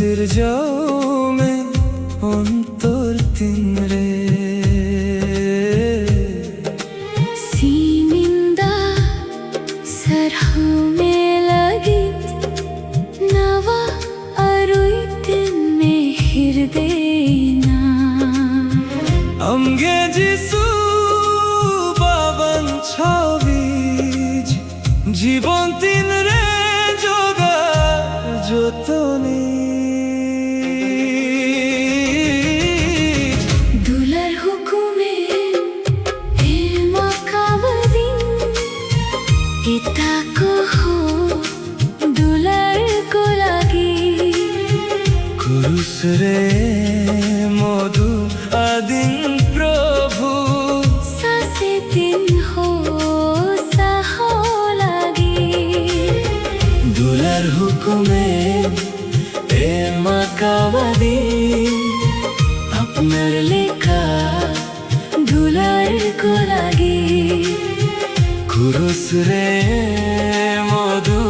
sirjao me ontor tinre Siminda sarho me lagit nava aruitin me hirdena amge jisu baban chhabij জীবন তিন রে যোগা যতনে দুলার হুকুমে হে মাকাবদিন ইতা কহো দুলার কো লাগি কুরুস রে মধু আদিন প্রভু সাসে দিন হো সাহো লাগি দুলার হুকুমে এ মাকাবদিন আপনার লেখা দুলার কো লাগি কুরুস রে মধু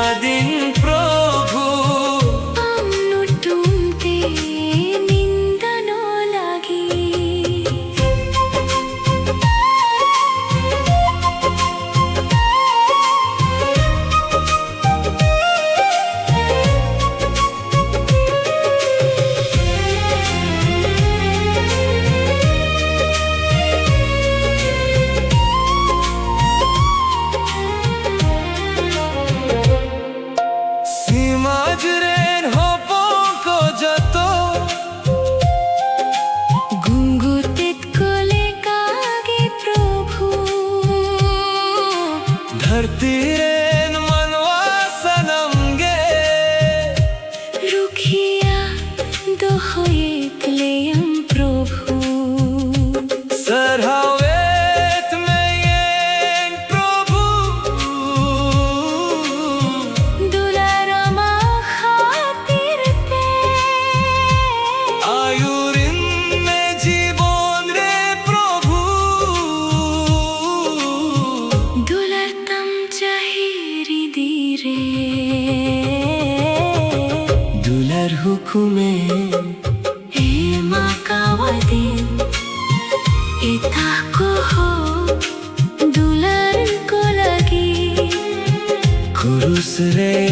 আদিন প্রভু আমনু টুমতে নিন্দনো লাগি Simajren hopon ko jato ঘুঙ্গুরতেত কোলে কাগে প্রভু धरती ren manwa sanam ge Rukhia দোহয়েত লেয়ম প্রভু sarhavet meyen prabhu দুলার মা খাতিরতে ayurin me জীবন রে প্রভু দুলার তম চাহিরি দিরে দুলার হুকুমে হে মাকাবদিন ইতা কহো দুলার কো লাগি কুরুস রে